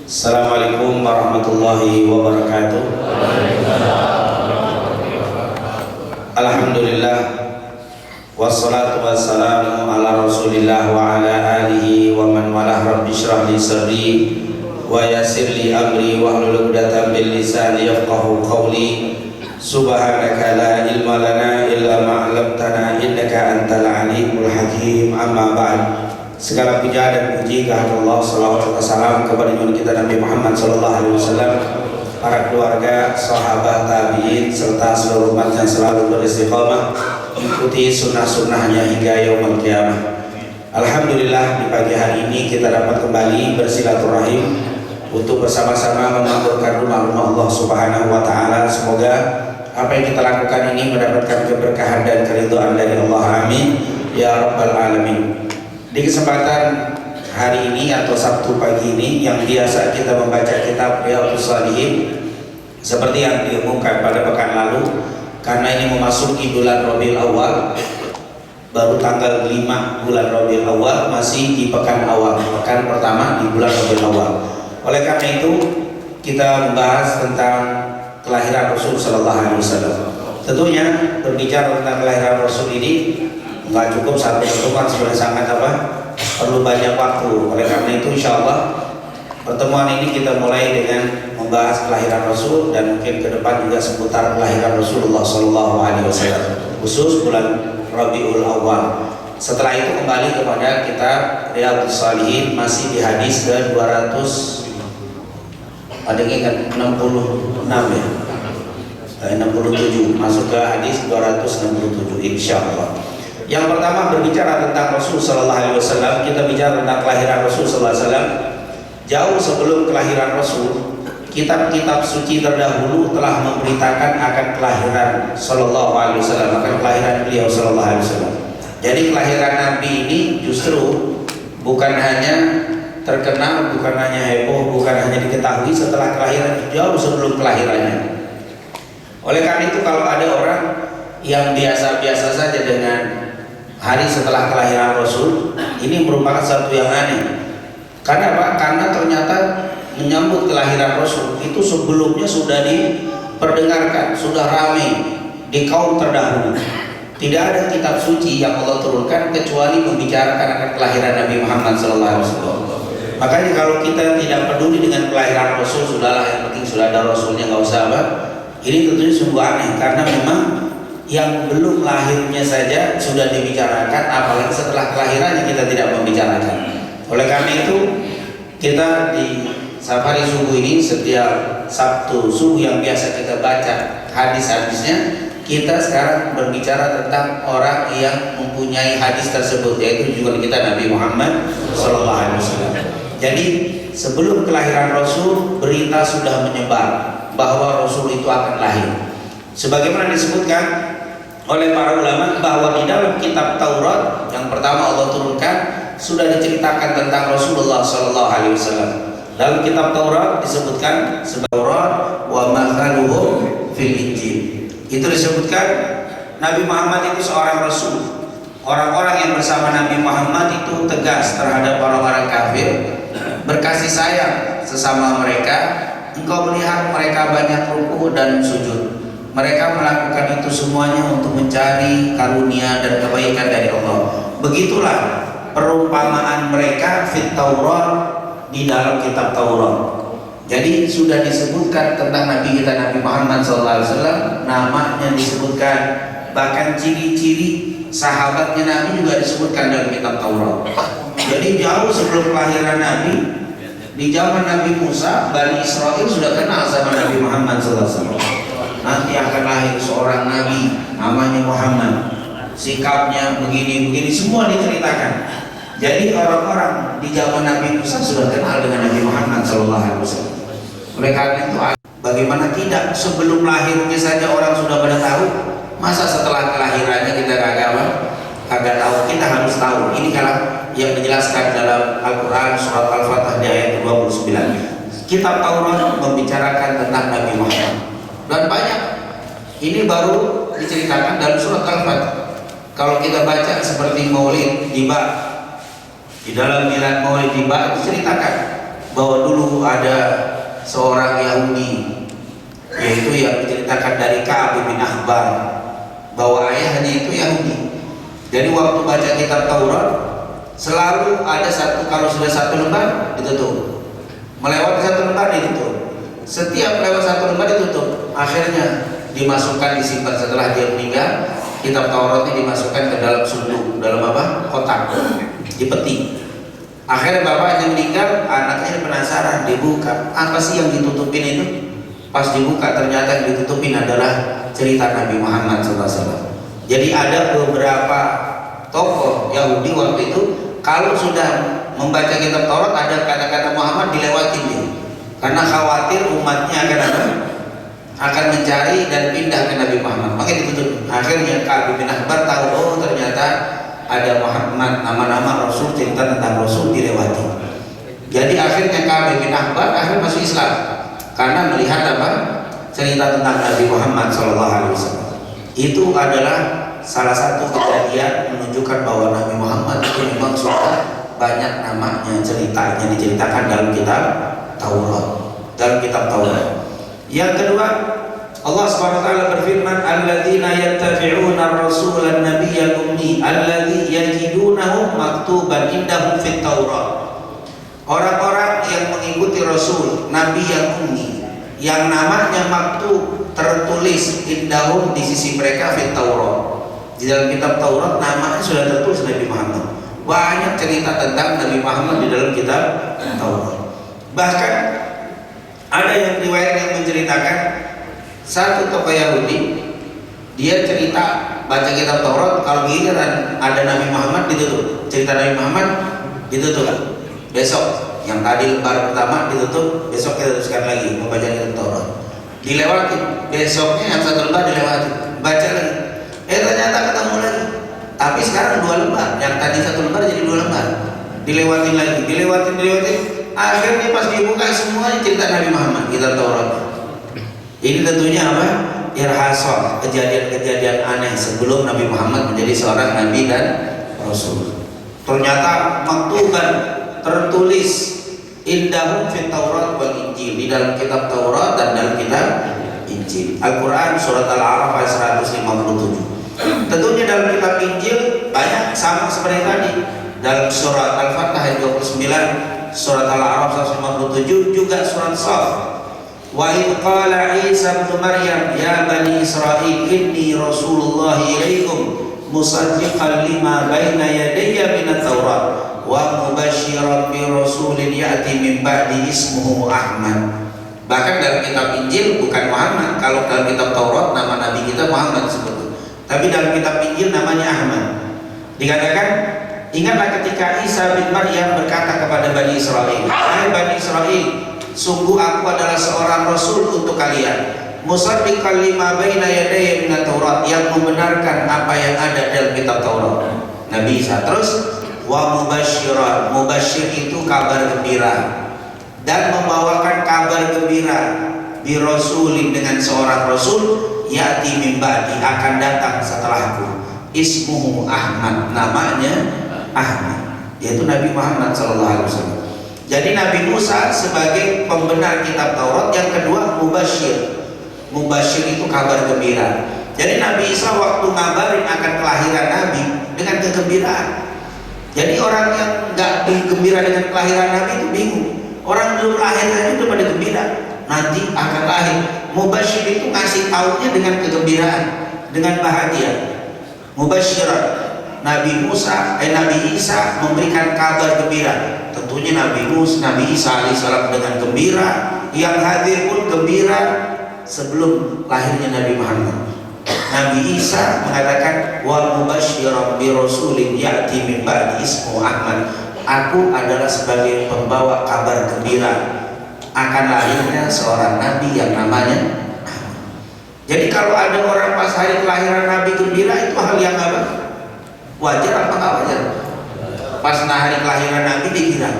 Assalamualaikum warahmatullahi wabarakatuh. Alhamdulillah, wassalatu wassalamu ala rasulillah wa ala alihi wa man walah. Rabbi syrah li sadri wa yassir li amri wahlul 'uqdatam min lisani yafqahu qawli. Subhanaka la ilma lana illa ma 'allamtana innaka antal alimul hakim. Amma ba'd. Segala puja dan puji kehadirat Allah, salawat serta salam kepada junjungan kita Nabi Muhammad sallallahu alaihi wasallam, para keluarga, sahabat, tabi'in serta seluruh umat yang selalu beristiqamah mengikuti sunnah-sunnahnya hingga yaumul qiyamah. Alhamdulillah, di pagi hari ini kita dapat kembali bersilaturahim untuk bersama-sama memakmurkan rumah-rumah Allah Subhanahu wa taala. Semoga apa yang kita lakukan ini mendapatkan keberkahan dan keridhaan dari Allah. Amin ya rabbal alamin. Di kesempatan hari ini atau Sabtu pagi ini yang biasa kita membaca kitab Riyadhus Shalihin seperti yang diumumkan pada pekan lalu, karena ini memasuki bulan Rabiul Awal, baru tanggal 5 bulan Rabiul Awal, masih di pekan awal, pekan pertama di bulan Rabiul Awal. Oleh karena itu kita membahas tentang kelahiran Rasul Sallallahu Alaihi Wasallam. Tentunya berbicara tentang kelahiran Rasul ini nggak cukup satu pertemuan, sebenarnya sangat perlu banyak waktu. Oleh karena itu insya Allah pertemuan ini kita mulai dengan membahas kelahiran Rasul, dan mungkin ke depan juga seputar kelahiran Rasulullah Sallallahu Alaihi Wasallam, khusus bulan Rabiul Awal. Setelah itu kembali kepada kitab Riyadhus Shalihin, masih di hadis ke 200 ada ingat 66 ya, 67, masuk ke hadis 267 insya Allah. Yang pertama berbicara tentang Rasul Sallallahu Alaihi Wasallam. Kita bicara tentang kelahiran Rasul Sallallahu Alaihi Wasallam. Jauh sebelum kelahiran Rasul, kitab-kitab suci terdahulu telah memberitakan akan kelahiran Sallallahu Alaihi Wasallam, akan kelahiran beliau Sallallahu Alaihi Wasallam. Jadi kelahiran Nabi ini justru bukan hanya terkenal, bukan hanya heboh, bukan hanya diketahui setelah kelahiran, jauh sebelum kelahirannya. Oleh karena itu kalau ada orang yang biasa-biasa saja dengan hari setelah kelahiran Rasul, ini merupakan satu yang aneh. Karena apa? Karena ternyata menyambut kelahiran Rasul itu sebelumnya sudah diperdengarkan, sudah ramai di kaum terdahulu. Tidak ada kitab suci yang Allah turunkan kecuali membicarakan akan kelahiran Nabi Muhammad SAW. Makanya kalau kita tidak peduli dengan kelahiran Rasul, sudahlah, yang penting sudah ada Rasulnya, nggak usah apa. Ini tentunya sungguh aneh, karena memang yang belum lahirnya saja sudah dibicarakan, apalagi setelah kelahirannya kita tidak membicarakan. Oleh karena itu kita di safari subuh ini, setiap Sabtu subuh yang biasa kita baca hadis-hadisnya, kita sekarang berbicara tentang orang yang mempunyai hadis tersebut, yaitu juga kita Nabi Muhammad SAW. Jadi sebelum kelahiran Rasul, berita sudah menyebar bahwa Rasul itu akan lahir. Sebagaimana disebutkan oleh para ulama bahwa di dalam kitab Taurat yang pertama Allah turunkan sudah diceritakan tentang Rasulullah Sallallahu Alaihi Wasallam. Dalam kitab Taurat disebutkan sebagai Taurat wa mathaluhum fil Injil. Itu disebutkan Nabi Muhammad itu seorang Rasul. Orang-orang yang bersama Nabi Muhammad itu tegas terhadap orang-orang kafir, berkasih sayang sesama mereka. Engkau melihat mereka banyak ruku dan sujud. Mereka melakukan itu semuanya untuk mencari karunia dan kebaikan dari Allah. Begitulah perumpamaan mereka fit Taurat, di dalam kitab Taurat. Jadi sudah disebutkan tentang Nabi kita Nabi Muhammad SAW, namanya disebutkan, bahkan ciri-ciri sahabatnya Nabi juga disebutkan dalam kitab Taurat. Jadi jauh sebelum kelahiran Nabi, di zaman Nabi Musa, Bani Israel sudah kenal sama Nabi Muhammad SAW. Nanti akan lahir seorang nabi namanya Muhammad, sikapnya begini-begini, semua diceritakan. Jadi orang-orang di zaman Nabi Musa sudah kenal dengan Nabi Muhammad SAW. Oleh karena itu, bagaimana tidak, sebelum lahirnya saja orang sudah pada tahu, masa setelah kelahirannya kita kagak tahu? Kita harus tahu. Ini kalau yang dijelaskan dalam Al-Quran surat Al-Fatah di ayat 29. Kitab Taurat membicarakan tentang Nabi Muhammad. Dan banyak, ini baru diceritakan dalam surat Al-Fatih. Kalau kita baca seperti Maulid Tiba, di dalam Milad Maulid Tiba itu ceritakan bahwa dulu ada seorang Yahudi, yaitu yang diceritakan dari Ka'ab bin Ahbar, bahwa ayahnya itu Yahudi. Jadi waktu baca kitab Taurat selalu ada satu, kalau sudah satu lembar ditutup, melewati satu lembar ditutup, setiap lewat satu lembar ditutup, akhirnya dimasukkan, disimpan. Setelah dia meninggal, kitab Tauratnya dimasukkan ke dalam sunduk, dalam apa? Kotak, di peti. Akhirnya bapaknya meninggal, anaknya penasaran, dibuka, apa sih yang ditutupin itu? Pas dibuka ternyata yang ditutupin adalah cerita Nabi Muhammad SAW. Jadi ada beberapa tokoh Yahudi waktu itu, kalau sudah membaca kitab Taurat ada kata-kata Muhammad dilewatin dia, karena khawatir umatnya akan apa? Akan mencari dan pindah ke Nabi Muhammad, makanya ditutup. Akhirnya Ka'ab bin Ahbar tahu, oh ternyata ada Muhammad, nama-nama Rasul, cerita tentang Rasul dilewati. Jadi akhirnya Ka'ab bin Ahbar akhirnya masuk Islam karena melihat apa? Cerita tentang Nabi Muhammad SAW. Itu adalah salah satu kejadian menunjukkan bahwa Nabi Muhammad itu memang sudah banyak namanya, ceritanya diceritakan dalam kitab Taurat. Yang kedua, Allah Subhanahu wa taala berfirman, "Alladzina yattabi'una ar-rasula an-nabiyyal ummi alladzi yajidunahu maktuban indahum fit Taurat." Orang-orang yang mengikuti Rasul Nabi yang ummi, yang namanya maktub, tertulis indahum di sisi mereka fit Taurat. Di dalam kitab Taurat namanya sudah tertulis Nabi Muhammad. Banyak cerita tentang Nabi Muhammad di dalam kitab Taurat. Bahkan ada yang riwayat yang menceritakan satu tokoh Yahudi, dia cerita baca kitab Taurat, kalau giliran ada Nabi Muhammad ditutup, cerita Nabi Muhammad ditutup. Besok yang tadi lembar pertama ditutup, besok kita teruskan lagi membaca kitab Taurat. Dilewati, besoknya yang satu lembar dilewati, baca lagi. Ternyata ketemu lagi. Tapi sekarang dua lembar, yang tadi satu lembar jadi dua lembar. Dilewatin lagi, dilewatin. Akhirnya pas dibuka semuanya cerita Nabi Muhammad, kitab Taurat. Ini tentunya apa? Irhasah, kejadian-kejadian aneh sebelum Nabi Muhammad menjadi seorang Nabi dan Rasul. Ternyata maktuban, tertulis indahum fit Taurat wal Injil, di dalam kitab Taurat dan dalam kitab Injil. Al-Quran surat Al-A'raf ayat 157. Tentunya dalam kitab Injil banyak sama seperti tadi. Dalam surat Al-Fatah ayat 29, surat Al-A'raf 157, juga surat Shaf. Wa idh qala Isa ibn Maryam ya bani Israil inni Rasulullah ilaikum musaddiqan lima baina yadayya minat Taurat wa mubasysyiran bi rasulin ya'ti min ba'di ismuhu Ahmad. Bahkan dalam kitab Injil bukan Muhammad. Kalau dalam kitab Taurat nama nabi kita Muhammad sebetulnya, tapi dalam kitab Injil namanya Ahmad. Dikatakan, ingatlah ketika Isa bin Maryam berkata kepada Bani Israel, hai Bani Israel, sungguh aku adalah seorang Rasul untuk kalian, musaddiqan lima baina yadayya minat Taurat, yang membenarkan apa yang ada dalam kitab Taurat. Nabi Isa. Terus wa mubasysyiran, mubasysyir itu kabar gembira, dan membawakan kabar gembira bi rasulin, dengan seorang rasul, ya'ti min ba'di, akan datang setelahku, ismuhu Ahmad, namanya Ahmad, yaitu Nabi Muhammad SAW. Jadi Nabi Musa sebagai pembenar kitab Taurat, yang kedua mubasysyir. Mubasysyir itu kabar gembira. Jadi Nabi Isa waktu ngabarin akan kelahiran Nabi dengan kegembiraan. Jadi orang yang nggak gembira dengan kelahiran Nabi itu bingung. Orang belum lahir aja udah pada gembira, nanti akan lahir. Mubasysyir itu ngasih taunya dengan kegembiraan, dengan bahagia. Mubasysyiran, Nabi Isa memberikan kabar gembira. Tentunya Nabi Isa alaihissalam dengan gembira, yang hadir pun gembira sebelum lahirnya Nabi Muhammad. Nabi Isa mengatakan wa mubasysyiran bi rasulin ya'ti min ba'di ismuhu Ahmad. Aku adalah sebagai pembawa kabar gembira akan lahirnya seorang nabi yang namanya Ahmad. Jadi kalau ada orang pas hari kelahiran Nabi gembira, itu hal yang apa? Wajar apa nggak wajar? Pas hari kelahiran Nabi dia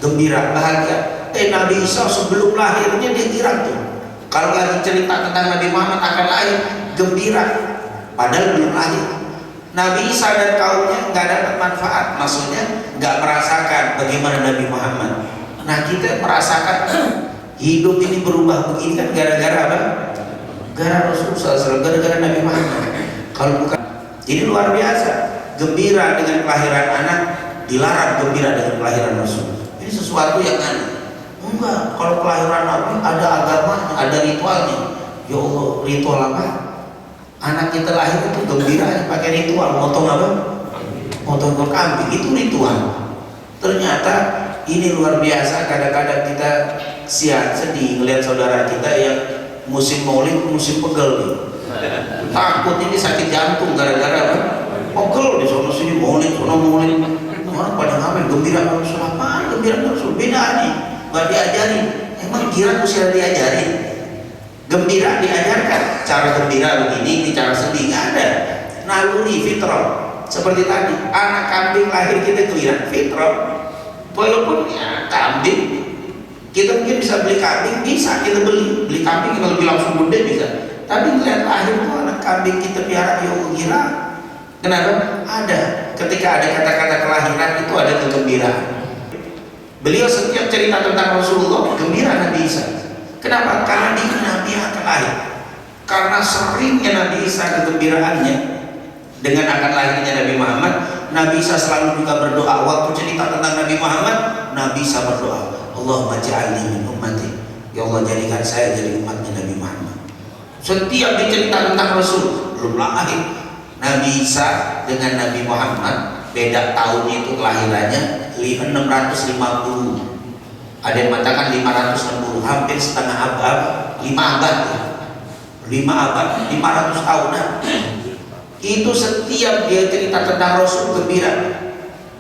gembira, bahagia. Nabi Isa sebelum lahirnya dia girang tuh. Kalau lagi cerita tentang Nabi Muhammad akan lahir, gembira, padahal belum lahir. Nabi Isa dan kaumnya nggak dapat manfaat, maksudnya nggak merasakan bagaimana Nabi Muhammad. Nah kita merasakan hidup ini berubah begini kan gara-gara apa? Gara Rasulullah SAW, gara-gara Nabi Muhammad. Kalau bukan, ini luar biasa. Gembira dengan kelahiran anak, dilarang gembira dengan kelahiran Rasul. Ini sesuatu yang aneh. Enggak, kalau kelahiran Nabi ada agamanya, ada ritualnya. Ya Allah, ritual apa? Anak kita lahir itu gembira pakai ritual, motong apa? Motong kambing, itu ritual. Ternyata ini luar biasa. Kadang-kadang kita sedih melihat saudara kita yang musim maulid, musim pegel nih. Takut ini sakit jantung gara-gara apa? Pegel di sono sini maulid, sono maulid. Orang pada ngamen gembira Rasul, apa? Gembira Rasul beda nih, nggak diajarin. Emang kira usia diajarin? Gembira diajarkan. Cara gembira begini, cara sedih nggak ada. Naluri fitrah. Seperti tadi, anak kambing lahir kita gembira fitrah. Walaupun ya kambing, kita mungkin bisa beli kambing, bisa kita beli kambing kalau lebih langsung gede bisa. Tapi melihat lahir itu anak kambing kita piara, ya gila. Kenapa? Ada. Ketika ada kata-kata kelahiran itu ada kegembiraan. Beliau setiap cerita tentang Rasulullah gembira Nabi Isa. Kenapa? Karena dia Nabi yang akan lahir. Karena seringnya Nabi Isa kegembiraannya dengan akan lahirnya Nabi Muhammad, Nabi Isa selalu juga berdoa. Waktu cerita tentang Nabi Muhammad, Nabi Isa berdoa, Allahumma ja'alni min ummati. Ya Allah, jadikan saya jadi umatnya Nabi Muhammad. Setiap dicerita tentang Rasul, belum lahir, Nabi Isa dengan Nabi Muhammad beda tahunnya itu kelahirannya 650. Ada yang mengatakan 560, hampir setengah abad, 5 abad ya. 5 abad, 500 tahunan. Itu setiap dia cerita tentang Rasul gembira.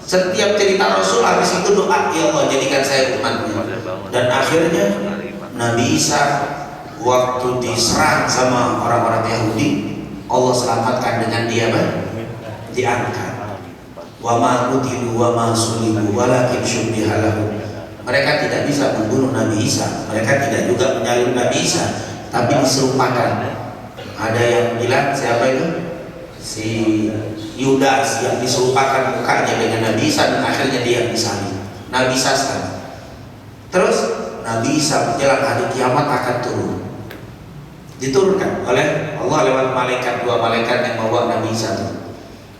Setiap cerita Rasul habis itu doa, ya Allah jadikan saya umatnya. Dan akhirnya Nabi Isa waktu diserang sama orang-orang Yahudi, Allah selamatkan dengan dia diangkat. Wa ma qutilu wa ma sulibu walakin syubbiha lahum. Mereka tidak bisa membunuh Nabi Isa, mereka tidak juga menyalib Nabi Isa, tapi diserupakan. Ada yang bilang siapa itu? Si Yudas yang diserupakan mukanya dengan Nabi Isa dan akhirnya dia disalib. Nabi Isa sekarang. Terus Nabi Isa menjelang hari kiamat akan turun. Diturunkan oleh Allah lewat malaikat, 2 malaikat yang membawa Nabi Isa turun.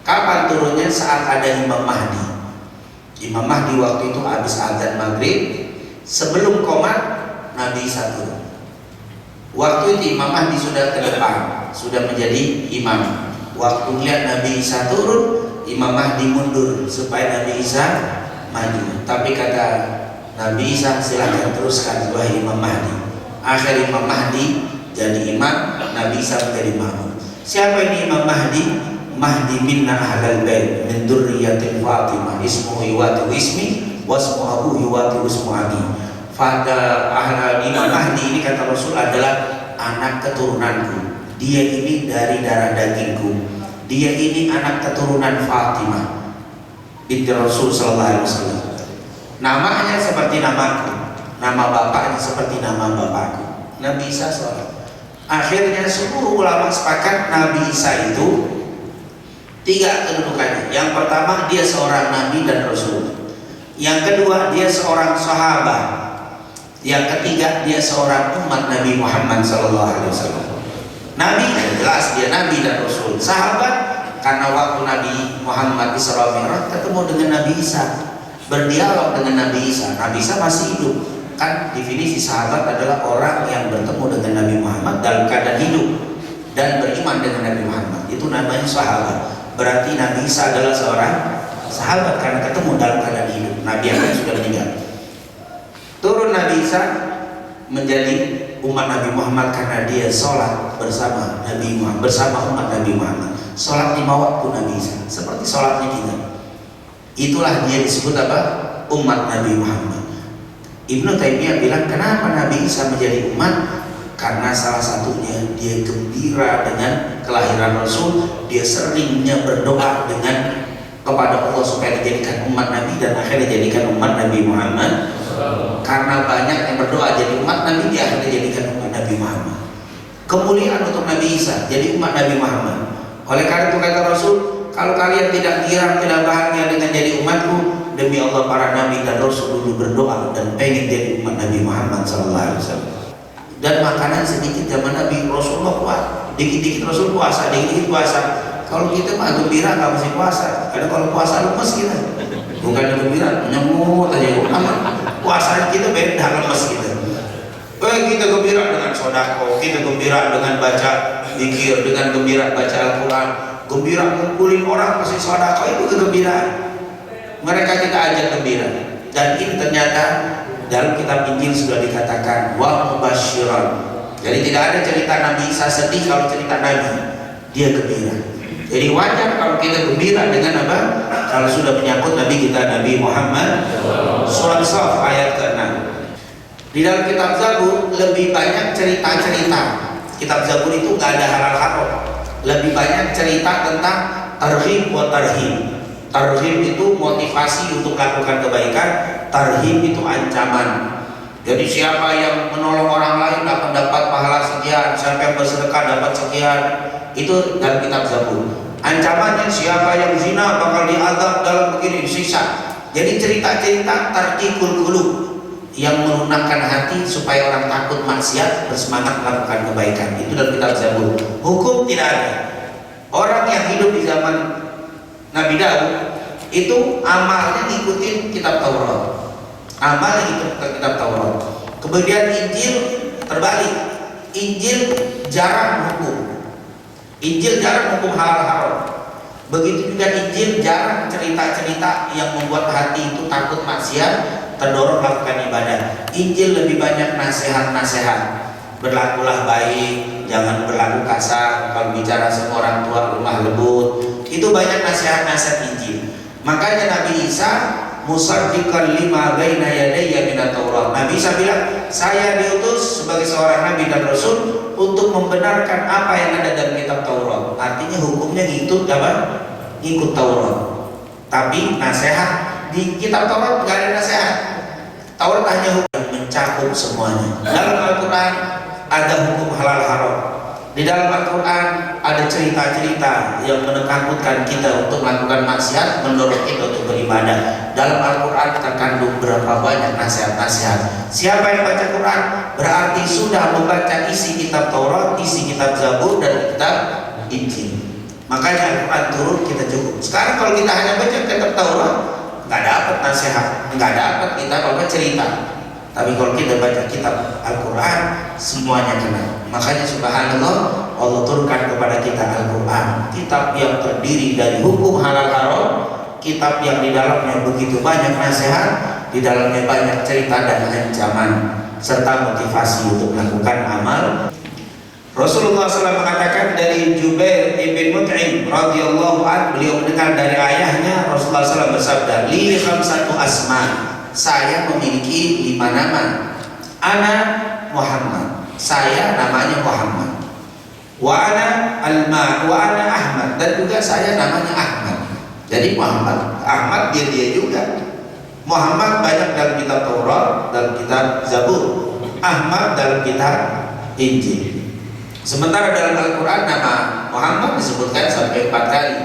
Kapan turunnya? Saat ada Imam Mahdi. Imam Mahdi waktu itu habis azan maghrib, sebelum qomat Nabi Isa turun. Waktu itu Imam Mahdi sudah ke depan, sudah menjadi imam. Waktu melihat Nabi Isa turun, Imam Mahdi mundur supaya Nabi Isa maju. Tapi kata Nabi Isa, silahkan teruskan wahai Imam Mahdi. Akhir Imam Mahdi jadi imam, Nabi Isa menjadi makmum. Siapa ini Imam Mahdi? Mahdi minna ahlal bait min dzurriyyatil Fatimah ismuhu yuwatu ismi wasmu abuhi yuwatu ismu abi. Pada Imam Mahdi ini kata Rasul adalah anak keturunanku. Dia ini dari darah dagingku. Dia ini anak keturunan Fatimah binti Rasul sallallahu alaihi wasallam. Namanya seperti namaku, nama bapaknya seperti nama bapakku. Nabi Isa sholat. Akhirnya seluruh ulama sepakat Nabi Isa itu 3 kedudukannya. Yang pertama, dia seorang nabi dan rasul. Yang kedua, dia seorang sahabat. Yang ketiga, dia seorang umat Nabi Muhammad SAW. Nabi jelas dia nabi dan rasul. Sahabat karena waktu Nabi Muhammad Isra Mi'raj ketemu dengan Nabi Isa, berdialog dengan Nabi Isa. Nabi Isa masih hidup. Kan definisi sahabat adalah orang yang bertemu dengan Nabi Muhammad dalam keadaan hidup dan beriman dengan Nabi Muhammad. Itu namanya sahabat. Berarti Nabi Isa adalah seorang sahabat karena ketemu dalam keadaan hidup. Nabi yang sudah meninggal. Turun Nabi Isa menjadi umat Nabi Muhammad karena dia sholat bersama Nabi Muhammad, bersama umat Nabi Muhammad. Sholat 5 waktu Nabi Isa, seperti sholatnya kita. Itulah dia disebut apa? Umat Nabi Muhammad. Ibnu Taimiyah bilang kenapa Nabi Isa menjadi umat? Karena salah satunya dia gembira dengan kelahiran Rasul. Dia seringnya berdoa dengan kepada Allah supaya dijadikan umat Nabi dan akhirnya dijadikan umat Nabi Muhammad. Karena banyak yang berdoa jadi umat Nabi, dia akhirnya dijadikan umat Nabi Muhammad. Kemuliaan untuk Nabi Isa jadi umat Nabi Muhammad. Oleh karena itu kata Rasul, kalau kalian tidak girang, tidak bahagia dengan jadi umatku, demi Allah para nabi dan rasul dulu berdoa dan pengen jadi umat Nabi Muhammad SAW. Dan makanan sedikit zaman Nabi Rasulullah kuat, dikit-dikit Rasul puasa, dikit-dikit puasa. Kalau kita mah gembira nggak mesti puasa, karena kalau puasa lemes kita, bukan gembira nyemut aja. Puasa kita beda, lemes kita. Kita gembira dengan sodako, kita gembira dengan baca zikir, dengan gembira baca Al-Quran, gembira ngumpulin orang kasih sodako, itu kegembiraan. Mereka kita ajak gembira. Dan ini ternyata dalam kitab Injil sudah dikatakan wa mubasyiran. Jadi tidak ada cerita Nabi Isa sedih, kalau cerita Nabi dia gembira. Jadi wajar kalau kita gembira dengan apa? Kalau sudah menyangkut Nabi kita, Nabi Muhammad. Surah As-Saff ayat ke-6. Di dalam kitab Zabur lebih banyak cerita-cerita. Kitab Zabur itu gak ada halal haram. Lebih banyak cerita tentang targhib wa tarhib. Targhib itu motivasi untuk melakukan kebaikan, tarhib itu ancaman. Jadi siapa yang menolong orang lain akan dapat pahala sekian, siapa yang bersedekah dapat sekian. Itu dalam kitab Zabur. Ancamannya siapa yang zina bakal diazab dalam begini, disiksa. Jadi cerita-cerita tarqiqul qulub yang melunakkan hati supaya orang takut maksiat, bersemangat melakukan kebaikan. Itu dalam kitab Zabur. Hukum tidak ada. Orang yang hidup di zaman Nabi Daud itu amalnya ngikutin kitab Taurat. Amalnya ngikutin kitab Taurat. Kemudian Injil terbalik. Injil jarang hukum. Injil jarang hukum halal haram. Begitu juga Injil jarang cerita-cerita yang membuat hati itu takut maksiat, terdorong melakukan ibadah. Injil lebih banyak nasihat-nasihat. Berlakulah baik, jangan berlaku kasar. Kalau bicara sama orang tua lemah lembut. Itu banyak nasihat-nasihat Injil. Makanya Nabi Isa musaddiqan lima baina yadayya minat Taurat. Nabi Isa bilang, saya diutus sebagai seorang nabi dan rasul untuk membenarkan apa yang ada dalam kitab Taurat. Artinya hukumnya ngikut apa? Ngikut Taurat. Tapi nasihat di kitab Taurat nggak ada nasihat. Taurat hanya hukum yang mencakup semuanya. Dalam Al-Quran ada hukum halal haram. Di dalam Al-Quran ada cerita-cerita yang menakutkan kita untuk melakukan maksiat, mendorong kita untuk beribadah. Dalam Al-Quran terkandung berapa banyak nasihat-nasihat. Siapa yang baca Quran berarti sudah membaca isi kitab Taurat, isi kitab Zabur, dan kitab Injil. Makanya Al-Quran turun kita cukup. Sekarang kalau kita hanya baca kitab Taurat, nggak dapat nasihat, nggak dapat kita apa cerita. Tapi kalau kita baca kitab Al-Quran, semuanya kena. Makanya subhanallah, Allah turunkan kepada kita Al-Quran, kitab yang terdiri dari hukum halal haram, kitab yang di dalamnya begitu banyak nasihat, di dalamnya banyak cerita dan ancaman, serta motivasi untuk melakukan amal. Rasulullah SAW mengatakan dari Jubair ibn Mut'im radhiyallahu anhu, beliau mendengar dari ayahnya, Rasulullah SAW bersabda, li khamsatu asma, saya memiliki 5 nama. Ana Muhammad, saya namanya Muhammad. Wa ana Ahmad, dan juga saya namanya Ahmad. Jadi Muhammad, Ahmad dia juga. Muhammad banyak dalam kitab Taurat, dalam kitab Zabur. Ahmad dalam kitab Injil. Sementara dalam Al-Quran nama Muhammad disebutkan sampai 4 kali.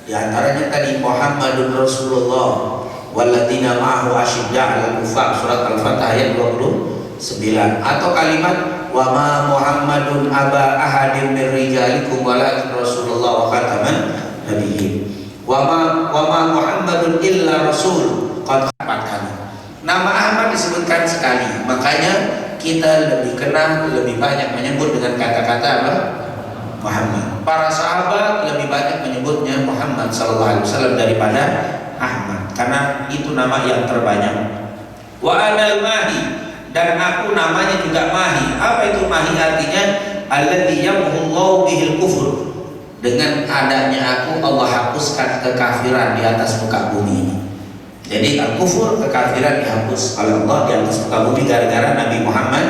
Di antaranya tadi Muhammadun Rasulullah walladzina ma'ahu asyidda 'alal kuffar, surat Al-Fatah ayat 29. Atau kalimat wa ma Muhammadun aba ahadin min rijalikum walakin Rasulullah wa khataman nabiyyin. Wa ma Muhammadun illa rasul, qad 4 kali. Nama Ahmad disebutkan sekali. Makanya kita lebih kenal, lebih banyak menyebut dengan kata-kata apa? Muhammad. Para sahabat lebih banyak menyebutnya Muhammad sallallahu alaihi wasallam daripada Ahmad, karena itu nama yang terbanyak. Wa anal mahi, dan aku namanya juga Mahi. Apa itu Mahi? Artinya alladzi yamhullahu bihil kufur. Dengan adanya aku, Allah hapuskan kekafiran di atas muka bumi ini. Jadi al-kufur, kekafiran, dihapus oleh Allah di atas muka bumi gara-gara Nabi Muhammad.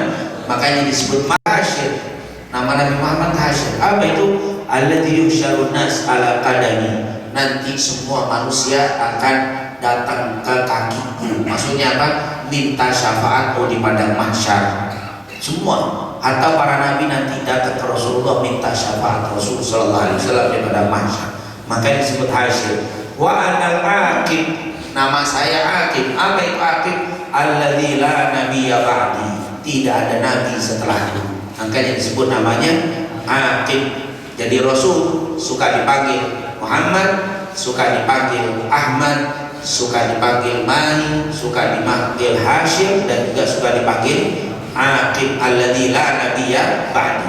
Makanya disebut Hasyir. Nama Nabi Muhammad Hasyir. Apa itu? Alladzi yuhsyarun nas ala qadami. Nanti semua manusia akan datang ke kakiku. Maksudnya apa? Minta syafaat di padang mahsyar. Semua. Atau para nabi nanti datang ke Rasulullah minta syafaat Rasul sallallahu alaihi wasallam di padang mahsyar. Makanya disebut Hasyir. Wa anal aqib, nama saya Aqib. Apa itu Aqib? Alladzi la nabiyya ba'di, tidak ada nabi setelahku, makanya disebut namanya Aqib. Jadi Rasul suka dipanggil Muhammad, suka dipanggil Ahmad, suka dipanggil Mahi, suka dipanggil Hashim, dan juga suka dipanggil Aqib. Alladzi la nabiyya ba'di.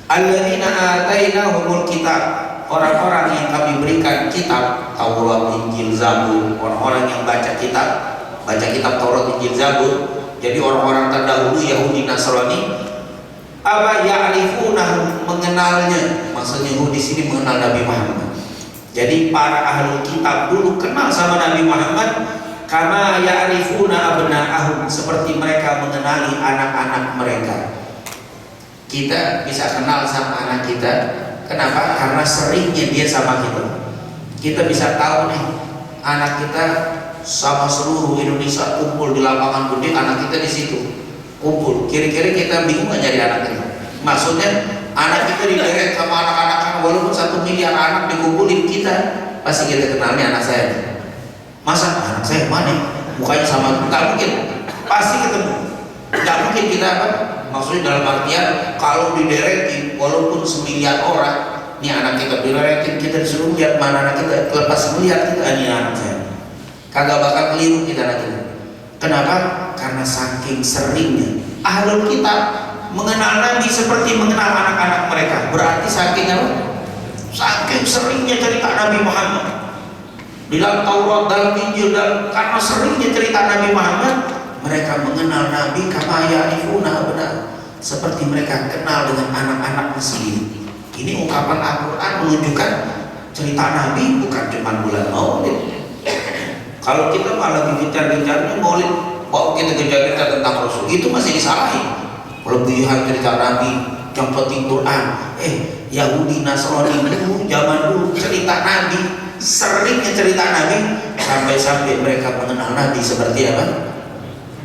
Alladzina atainahumul kitab, orang-orang yang kami berikan kitab, Taurat, Injil, Zabur. Orang-orang yang baca kitab Taurat, Injil, Zabur. Jadi orang-orang terdahulu Yahudi, Nasrani, apa ya'rifunahu, mengenalnya. Maksudnya Yahudi di sini mengenal Nabi Muhammad. Jadi para ahli kitab dulu kenal sama Nabi Muhammad, kama ya'rifuna abna'ahum, seperti mereka mengenali anak-anak mereka. Kita bisa kenal sama anak kita, kenapa? Karena seringnya dia sama kita. Kita bisa tahu nih, anak kita sama seluruh Indonesia kumpul di lapangan gede, anak kita di situ kumpul. Kira-kira kita bingung nggak nyari anak kita? Maksudnya anak kita dideret sama anak-anak, walaupun 1 miliar anak dikumpulin, kita pasti kita kenal nih anak saya. Masa anak saya mana? Mukanya sama? Nggak mungkin. Pasti ketemu. Nggak mungkin kita apa? Maksudnya dalam artian kalau dideretin walaupun 1 miliar orang, nih anak kita dideretin, kita disuruh lihat mana anak kita, lepas melihat kita, ini anak saya. Kagak bakal keliru kita anak kita. Kenapa? Karena saking seringnya ahlul kitab mengenal Nabi seperti mengenal anak-anak mereka. Berarti saking apa? Saking seringnya cerita Nabi Muhammad di dalam Taurat, dalam Injil, karena seringnya cerita Nabi Muhammad, mereka mengenal Nabi kama ya'rifuna abna'ahum, seperti mereka kenal dengan anak-anaknya sendiri. Ini ungkapan Al-Quran menunjukkan cerita Nabi bukan cuma bulan Maulid. Kalau kita malah gencar-gencarnya Maulid, bawa kita gencar-gencar tentang Rasul, itu masih disalahin. Kelebihan cerita Nabi, yang penting Quran. Yahudi, Nasrani dulu, zaman dulu cerita Nabi, seringnya cerita Nabi, sampai-sampai mereka mengenal Nabi seperti apa?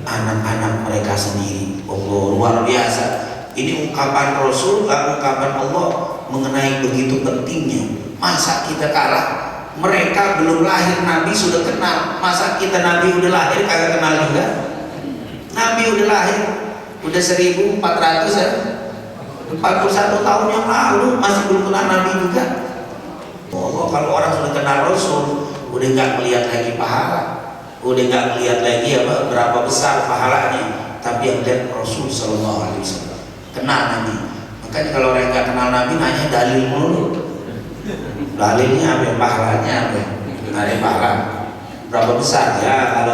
Anak-anak mereka sendiri. Oh, luar biasa. Ini ungkapan Rasul, ungkapan Allah mengenai begitu pentingnya. Masa kita kalah? Mereka belum lahir Nabi sudah kenal. Masa kita Nabi udah lahir kagak kenal juga? Nabi udah lahir udah 1441 tahun yang lalu, masih belum kenal Nabi juga. Oh, kalau orang sudah kenal Rasul, udah nggak melihat lagi pahala, udah nggak melihat lagi apa berapa besar pahalanya, tapi yang lihat Rasul Sallallahu Alaihi Wasallam, kenal Nabi. Makanya kalau orang nggak kenal Nabi nanya dalil mulu. Dalilnya apa? Pahalanya apa? Nggak ada pahala. Berapa besar ya?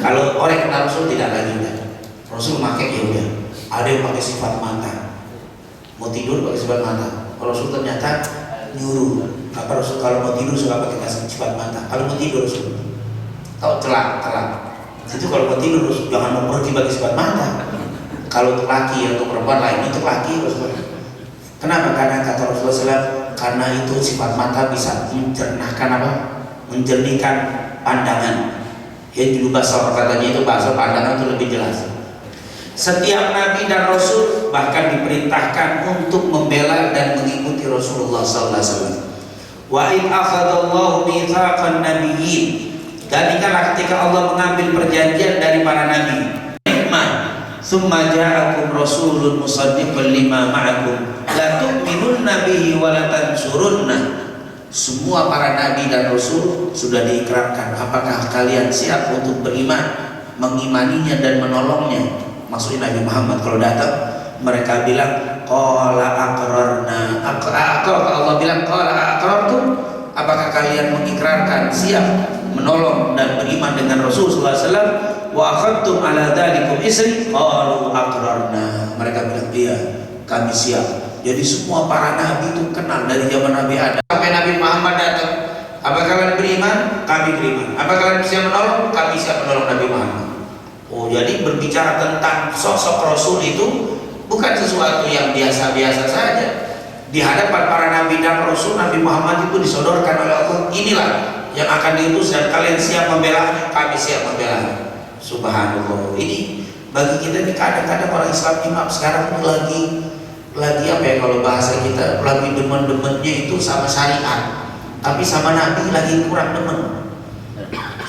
Kalau orang kenal Rasul tidak lagi udah. Rasul pakai ya udah. Ada yang pakai sifat mata, mau tidur pakai sifat mata. Rasul ternyata nyuruh. Apa Rasul kalau mau tidur suka pakai sifat mata. Kalau mau tidur Rasul tahu telak. Itu kalau mau tidur Rasul jangan mau pergi pakai sifat mata. Kalau untuk laki atau perempuan lain, untuk laki Rasul. Kenapa? Karena kata Rasulullah SAW, karena itu sifat mata bisa mencernahkan apa? Menjernihkan pandangan. Yang dulu bahasa katanya itu bahasa pandangan itu lebih jelas. Setiap Nabi dan Rasul bahkan diperintahkan untuk membela dan mengikuti Rasulullah SAW. Wa in akhadallahu mitsaqan nabiyyin, dan ingatlah ketika Allah mengambil perjanjian dari para nabi. Tsumma ja'akum rasulun musaddiqan lima ma'akum la tu'minunna bihi wa la tansurunna. Semua para nabi dan rasul sudah diikrarkan. Apakah kalian siap untuk beriman, mengimaninya dan menolongnya? Maksudnya Nabi Muhammad kalau datang, mereka bilang qala aqrarna. Allah bilang qala aqrartum, apakah kalian mengikrarkan siap menolong dan beriman dengan Rasul sallallahu alaihi wasallam? Wa akhadtum ala dzalikum isri qalu aqrarna. Mereka bilang iya, kami siap. Jadi semua para nabi itu kenal dari zaman Nabi Adam sampai Nabi Muhammad datang. Apakah kalian beriman? Kami beriman. Apakah kalian siap menolong? Kami siap menolong Nabi Muhammad. Oh, jadi berbicara tentang sosok Rasul itu bukan sesuatu yang biasa-biasa saja. Di hadapan para nabi dan Rasul, Nabi Muhammad itu disodorkan oleh Allah. Inilah yang akan diutus dan kalian siap membelanya, kami siap membelanya. Subhanallah. Ini bagi kita ini kadang-kadang orang Islam imam sekarang lagi apa ya, kalau bahasa kita lagi demen-demennya itu sama syariat, tapi sama Nabi lagi kurang demen.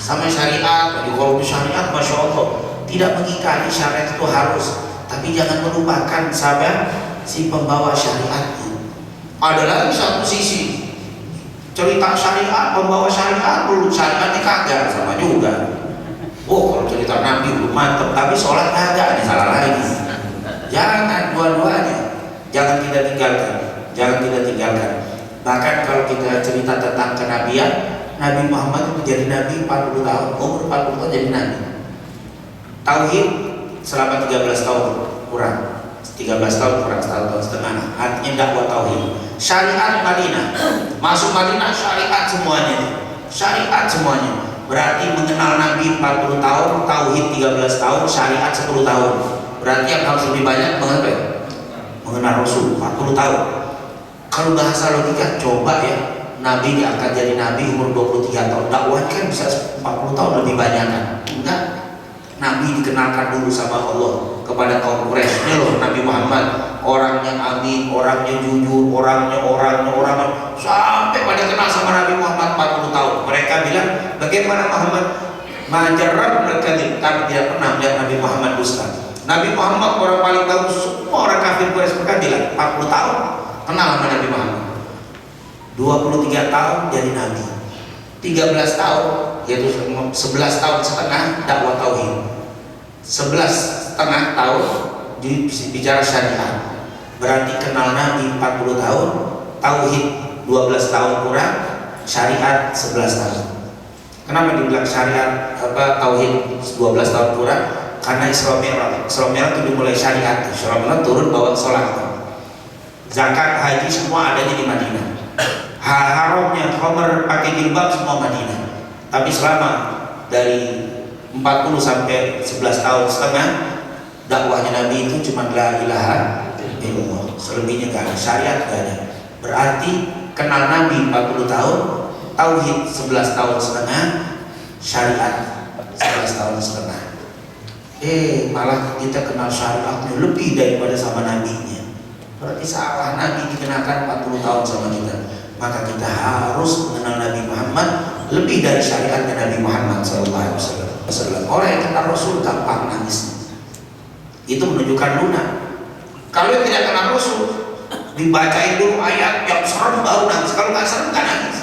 sama syariat. Kalau itu syariat, masya Allah, tidak mengingkari syariat itu harus, tapi jangan melupakan sahabat si pembawa syariat itu. Ada lagi satu sisi cerita syariat, pembawa syariat, belum syariatnya kagak, sama juga. Oh, kalau cerita Nabi belum mantap, tapi sholat kagak, ini salah lagi. Jangan dua-duanya, jangan kita tinggalkan, jangan kita tinggalkan. Bahkan kalau kita cerita tentang kenabian, Nabi Muhammad itu jadi Nabi 40 tahun, umur 40 tahun jadi Nabi. Tauhid selama 13 tahun kurang, 13 tahun kurang, 1 tahun setengah. Artinya dakwah tauhid. Syariat Madinah, masuk Madinah syariat semuanya, syariat semuanya. Berarti mengenal Nabi 40 tahun, tauhid 13 tahun, syariat 10 tahun. Berarti yang harus lebih banyak mengenal Rasul 40 tahun. Kalau bahasa logika, coba ya, Nabi diangkat jadi Nabi umur 23 tahun, dakwah kan bisa 40 tahun lebih banyak kan? Enggak. Nabi dikenalkan dulu sama Allah kepada kaum Quraisy. Ini loh Nabi Muhammad, orangnya amin, orangnya jujur, orangnya sampai pada kenal sama Nabi Muhammad 40 tahun. Mereka bilang, bagaimana Muhammad? Majarab berkadzib, kami tidak pernah melihat Nabi Muhammad dusta. Nabi Muhammad orang paling bagus, semua orang kafir Quraisy mereka bilang 40 tahun kenal sama Nabi Muhammad. 23 tahun jadi Nabi, 13 tahun yaitu 11 tahun setengah dakwah tauhid, 11 setengah tahun bicara syariat. Berarti kenal Nabi 40 tahun, tauhid 12 tahun kurang, syariat 11 tahun. Kenapa dibilang syariat tauhid 12 tahun kurang? Karena Isra Mi'raj itu dimulai syariat. Isra Mi'raj turun bawa sholat, zakat, haji semua adanya di Madinah. Haramnya Umar pakai jilbab semua Madinah. Tapi selama dari 40 sampai 11 tahun setengah dakwahnya Nabi itu cuma la ilaha illallah. Selebihnya gak ada, syariat gak ada. Berarti kenal Nabi 40 tahun, tauhid 11 tahun setengah, syariat 11 tahun setengah. Malah kita kenal syariatnya lebih daripada sama nabinya. Berarti salah, Nabi dikenakan 40 tahun sama kita. Maka kita harus mengenal Nabi Muhammad lebih dari syariatnya Nabi Muhammad SAW. Orang yang kenal Rasul gampang nangis. Itu menunjukkan lunak. Kalau yang tidak kenal Rasul, dibacain dulu ayat yang serem baru nangis. Kalau nggak serem nggak nangis.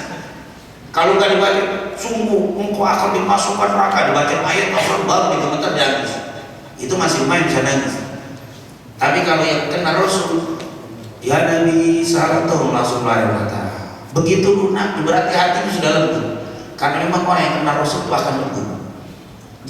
Kalau nggak dibaca, sungguh engkau akan dimasukkan neraka, dibaca ayat yang serem baru digemetar nangis. Itu masih lumayan bisa nangis. Tapi kalau yang kenal Rasul, ya Nabi sallallahu langsung lari mata. Begitu lunak, berarti hatinya sudah lembut. Karena memang orang yang kenal Rasul itu akan lembut.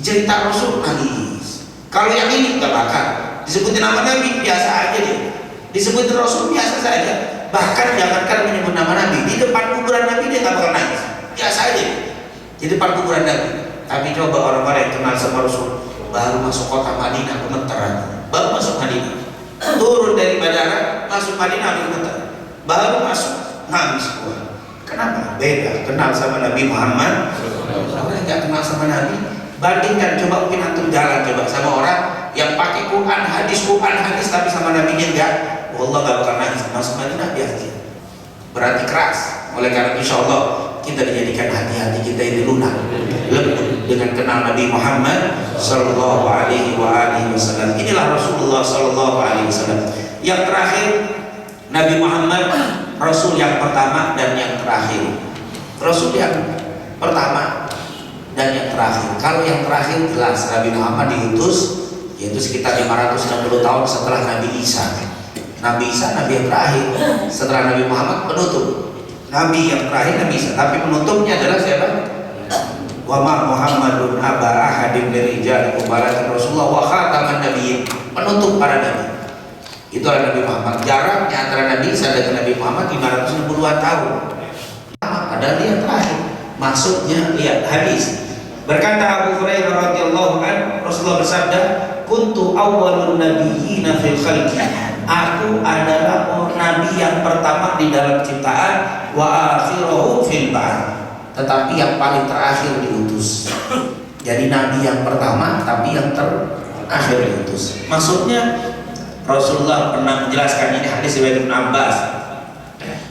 Cerita Rasul nangis. Kalau yang ini nggak bakal disebutin nama Nabi, biasa aja dia. Disebutin Rasul biasa saja. Bahkan jangankan menyebut nama Nabi, di depan kuburan Nabi dia nggak bakal nangis. Biasa aja di depan kuburan Nabi. Tapi coba orang-orang yang kenal sama Rasul, baru masuk kota Madinah gemeteran. Baru masuk Madinah, turun dari bandara masuk Madinah gemeteran. Baru masuk nangis gua. Kenapa? Beda kenal sama Nabi Muhammad. Orang nggak kenal sama Nabi, bandingkan coba, mungkin antum jalan coba sama orang yang pakai Quran hadis tapi sama Nabinya enggak, wallah nggak bakal nangis. Masuk Madinah biasa. Berarti keras. Oleh karena insya Allah kita dijadikan hati-hati kita ini lunak, lembut dengan kenal Nabi Muhammad Sallallahu Alaihi Wasallam. Inilah Rasulullah Sallallahu Alaihi Wasallam. Yang terakhir Nabi Muhammad, Rasul yang pertama dan yang terakhir. Rasul yang pertama dan yang terakhir. Kalau yang terakhir jelas Nabi Muhammad diutus, yaitu sekitar 560 tahun setelah Nabi Isa. Nabi Isa Nabi yang terakhir. Setelah Nabi Muhammad penutup. Nabi yang terakhir Nabi Isa, tapi penutupnya adalah siapa? Wa ma Muhammadun aba ahadim min rijalikum walakin Rasulullah wa khataman nabiyyin. Penutup para nabi. Itu adalah Nabi Muhammad. Jaraknya antara Nabi Isa dan Nabi Muhammad 560-an tahun. Padahal dia terakhir. Maksudnya lihat hadis. Berkata Abu Hurairah radhiyallahu anhu, Rasulullah bersabda, "Kuntu awwalun nabiyyina fil khalqi." Aku adalah nabi yang pertama di dalam ciptaan, wa akhiruhum fil ba'th. Tetapi yang paling terakhir diutus. Jadi nabi yang pertama tapi yang terakhir diutus. Maksudnya Rasulullah pernah menjelaskan, ini hadis riwayat Ibnu Abbas.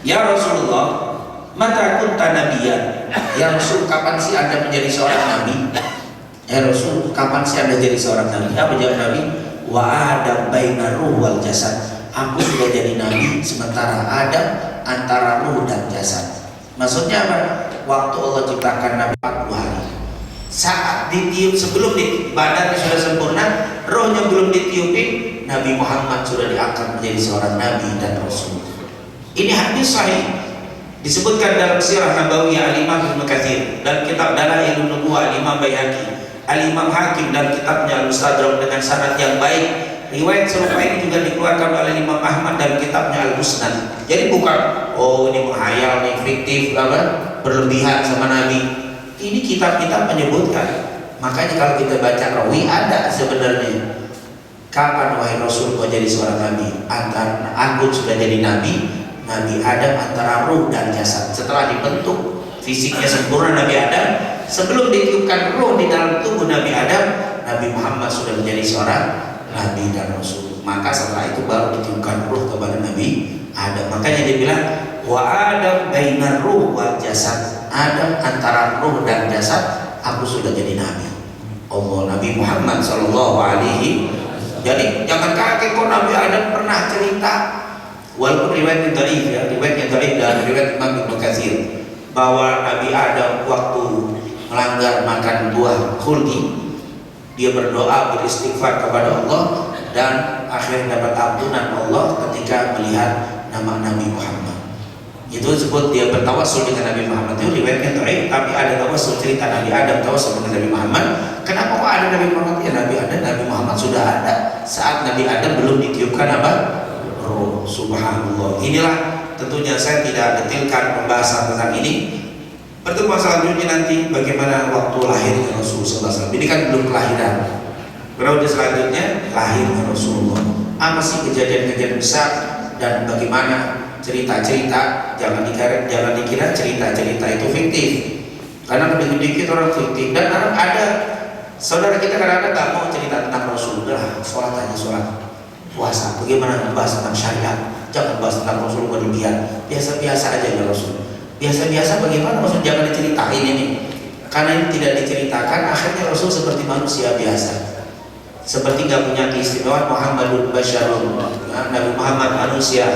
Ya Rasulullah, mata kunta nabiyyan, ya Rasul kapan sih Anda menjadi seorang nabi? Ya Rasul kapan sih Anda jadi seorang nabi? Apa jawab Nabi? Wa Adam baina ruh wal jasad, aku sudah jadi nabi sementara Adam antara ruh dan jasad. Maksudnya apa? Waktu Allah ciptakan Nabi 40 hari, saat ditiup, sebelum badannya sudah sempurna, rohnya belum ditiupin, Nabi Muhammad sudah diangkat menjadi seorang nabi dan rasul. Ini hadis sahih, disebutkan dalam Sirah Nabawiyah Al-Imam Ibnu Katsir dan kitab Dalailun Nubuwah Al-Imam Baihaqi, Al-Imam Hakim dan kitabnya Al-Mustadrak dengan sanad yang baik. Riwayat serupa ini juga dikeluarkan oleh Imam Ahmad dalam kitabnya Al-Musnad. Jadi bukan ini menghayal, ini fiktif, berlebihan sama Nabi. Ini kitab-kitab menyebutkan. Makanya kalau kita baca rawi ada sebenarnya. Kapan wahai Rasul kau jadi seorang nabi? Antara aku sudah jadi nabi, Nabi Adam antara ruh dan jasad. Setelah dibentuk fisiknya sempurna Nabi Adam, sebelum ditiupkan ruh di dalam tubuh Nabi Adam, Nabi Muhammad sudah menjadi seorang nabi dan rasul. Maka setelah itu baru ditiupkan ruh kepada Nabi Adam. Makanya dia bilang wa Adam bainar ruh wal jasad, Adam antara ruh dan jasad, aku sudah jadi nabi. Allah, Nabi Muhammad sallallahu alaihi. Jadi jangan kaget kok Nabi Adam pernah cerita, walaupun riwayatnya dhaif ya, riwayatnya dhaif dan riwayat Imam Ibnu Katsir, bahwa Nabi Adam waktu melanggar makan buah khuldi, dia berdoa beristighfar kepada Allah dan akhirnya dapat ampunan Allah ketika melihat nama Nabi Muhammad. Itu disebut dia bertawassul dengan Nabi Muhammad. Itu riwayatnya dhaif, tapi ada tawassul, cerita Nabi Adam tawassul dengan Nabi Muhammad. Kenapa kok ada Nabi Muhammad? Ya Nabi ada, Nabi Muhammad sudah ada saat Nabi Adam belum ditiupkan apa? Roh. Subhanallah. Inilah tentunya saya tidak detilkan pembahasan tentang ini. Pertemuan selanjutnya nanti bagaimana waktu lahirnya Rasulullah SAW. Ini kan belum kelahiran. Periode selanjutnya lahirnya Rasulullah. Apa sih kejadian-kejadian besar dan bagaimana cerita-cerita? Jangan dikira cerita-cerita itu fiktif. Karena dikit orang fiktif dan ada saudara kita kadang-kadang nggak mau cerita tentang Rasulullah. Sholat aja sholat, puasa. Bagaimana membahas tentang syariat? Jangan bahas tentang Rasul berlebihan. Biasa-biasa aja ya Rasul. Biasa-biasa bagaimana Rasul, jangan diceritain ini. Karena ini tidak diceritakan, akhirnya Rasul seperti manusia biasa. Seperti nggak punya keistimewaan. Muhammadun basyarun, Nabi Muhammad manusia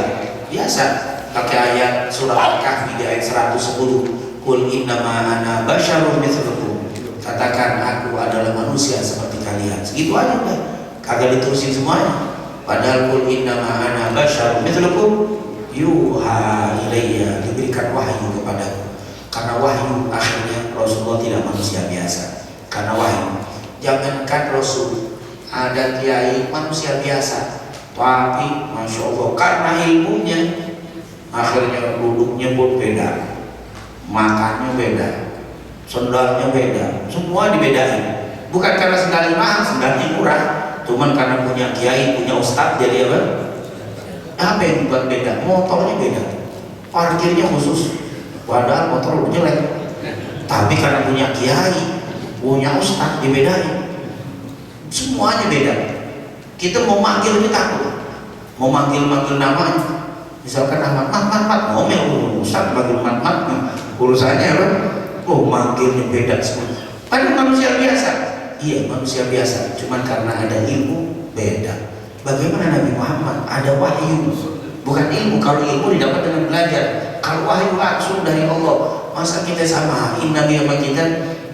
biasa. Pakai ayat surah Al-Kahfi di ayat 110, Qul innama ana basyarun mithlukum, katakan aku adalah manusia seperti kalian. Segitu aja udah, kagak diterusin semuanya. Padahal Qul innama ana basyarun mithlukum yuha ilayya, diberikan wahyu kepadaku. Karena wahyu akhirnya Rasulullah tidak manusia biasa. Karena wahyu, jangankan Rasul, ada kiai manusia biasa, tapi masya Allah karena ilmunya akhirnya duduknya pun beda, makannya beda, sendalnya beda, semua dibedain. Bukan karena sendalnya mahal, sendalnya murah, cuman karena punya kiai, punya ustadz jadi apa? Apa yang buat beda? Motornya beda, parkirnya khusus, padahal motor jelek, tapi karena punya kiai, punya ustadz dibedain. Semuanya beda. Kita mau manggil kita takut, mau manggil namanya. Misalkan Ahmad, mat, ngomel, Ustaz manggil mat, urusannya apa? Oh, manggilnya beda semua. Padahal manusia biasa. Iya, manusia biasa. Cuman karena ada ilmu beda. Bagaimana Nabi Muhammad? Ada wahyu, bukan ilmu. Kalau ilmu didapat dengan belajar. Kalau wahyu langsung dari Allah. Masa kita samain Nabi sama kita?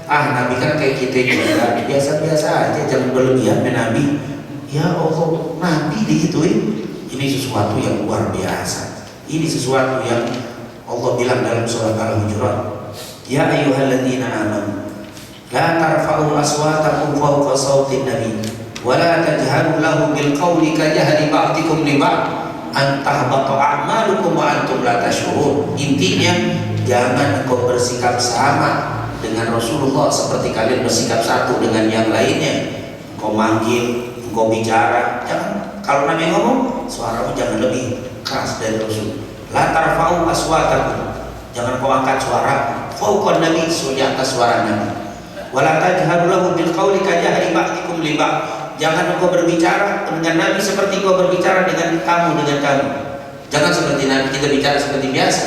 Nabi kan kayak kita juga, biasa-biasa aja, jangan berlebihan Nabi. Ya Allah, Nabi digituin. Ini sesuatu yang luar biasa. Ini sesuatu yang Allah bilang dalam surah Al-Hujurat, ya ayyuhalladzina amanu la tarfa'u aswatakum fawqa sawtin nabi wa la tajharu lahu bil qawli kajahri ba'dikum li ba'd an tahbata a'malukum wa antum la tash'urun. Intinya, jangan engkau bersikap sama dengan Rasulullah seperti kalian bersikap satu dengan yang lainnya. Engkau manggil, engkau bicara, jangan. Kalau Nabi ngomong, suaramu jangan lebih keras dari Rasul. La tarfa'u aswatakum, jangan kau angkat suara fauqa nabi, di atas suara Nabi. Wa la tajharu lahu bil qawli kajahri ba'dikum li ba'd, jangan engkau berbicara dengan Nabi seperti kau berbicara dengan kamu. Jangan seperti Nabi kita bicara seperti biasa.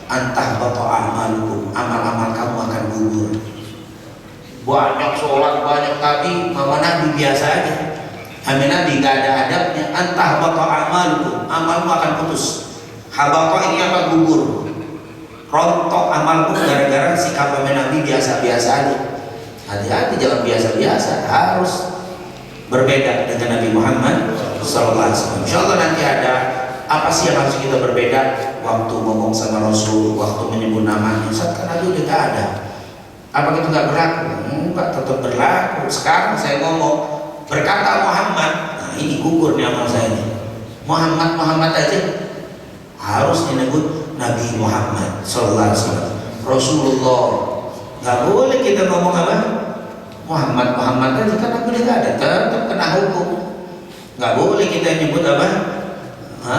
antah bata a'malukum, amal-amal kamu akan gugur. Banyak sholat, banyak tadi, mama Nabi biasa aja. Amin Nabi gak ada adabnya. Antah bata a'malukum, amalmu akan putus. Habata ini apa? Gugur, rontok amalmu gara-gara sikap Amin Nabi biasa-biasa aja. Hati-hati, jangan biasa-biasa, harus berbeda dengan Nabi Muhammad SAW. Insya Allah nanti ada apa sih yang harus kita berbeda waktu ngomong sama Rasul, waktu menyebut namanya. Saat kan Nabi udah gak ada, apa kita nggak berlaku? Enggak, tetap berlaku. Sekarang saya ngomong berkata Muhammad, nah ini gugur nih amal saya ini. Muhammad aja harus disebut Nabi Muhammad Sallallahu Alaihi Wasallam, Rasulullah. Nggak boleh kita ngomong apa? Muhammad aja, kan Nabi udah nggak ada, tetap kena hukum. Nggak boleh kita nyebut apa?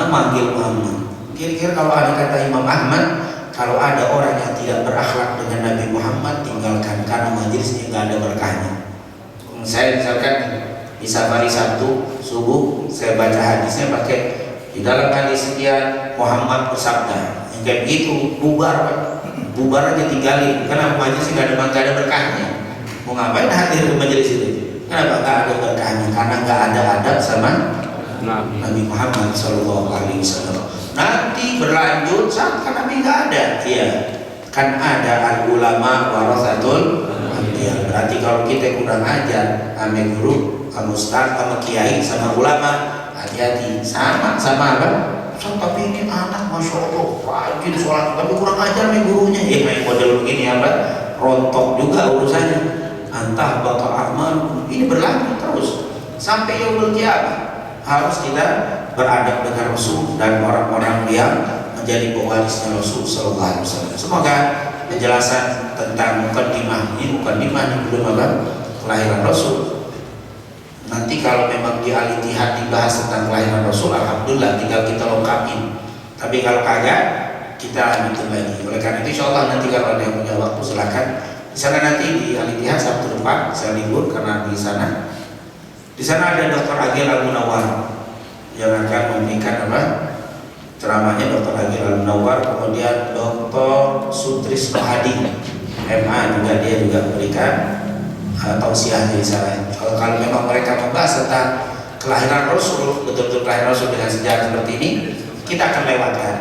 Manggil Muhammad. Kira-kira kalau ada kata Imam Ahmad, kalau ada orang yang tidak berakhlak dengan Nabi Muhammad, tinggalkan, karena majelisnya nggak ada berkahnya. Saya misalkan di safari Sabtu subuh, saya baca hadisnya pakai di dalam hadis sekian Muhammad bersabda, yang kayak begitu bubar aja, tinggalin, karena majelisnya nggak ada berkahnya. Mau ngapain hadir ke majelis itu? Kenapa nggak ada berkahnya? Karena nggak ada adab sama Nabi Muhammad Sallallahu Alaihi Wasallam. Nanti berlanjut saat kan Nabi nggak ada, ya kan ada al ulama warasatul anbiya. Berarti kalau kita kurang ajar sama guru, sama ustaz, sama kiai, sama ulama, hati-hati. Sama apa? Tapi ini anak masya Allah rajin sholat, tapi kurang ajar nih gurunya. Ya main model begini apa? Rontok juga urusannya. Antah bata amal ini berlanjut terus sampai yaumul qiyamah. Harus kita beradab dengan Rasul dan orang-orang yang menjadi pewarisnya Rasul Sallallahu Alaihi Wasallam. Semoga penjelasan tentang mukadimah ini belum apa? Kelahiran Rasul. Nanti kalau memang di Al-Ittihad dibahas tentang kelahiran Rasul, alhamdulillah tinggal kita lengkapin. Tapi kalau kagak, kita lanjutin lagi. Oleh karena itu, insya Allah nanti kalau ada yang punya waktu silakan. Di sana nanti di Al-Ittihad Sabtu depan saya libur karena di sana. Di sana ada Dr. Agil Al-Munawwar yang akan memberikan apa? Ceramahnya Dr. Agil Al-Munawwar, kemudian Dr. Sutris Hadi MA juga dia memberikan tausiah di sana. Kalau memang mereka membahas tentang kelahiran Rasul, betul-betul kelahiran Rasul dengan sejarah seperti ini, kita akan lewatkan.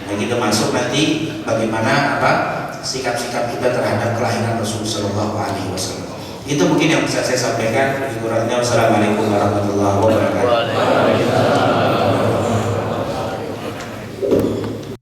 Nah, kita masuk nanti bagaimana apa sikap-sikap kita terhadap kelahiran Rasul Sallallahu Alaihi Wasallam. Itu mungkin yang bisa saya sampaikan. Kurangnya wassalamualaikum warahmatullahi wabarakatuh.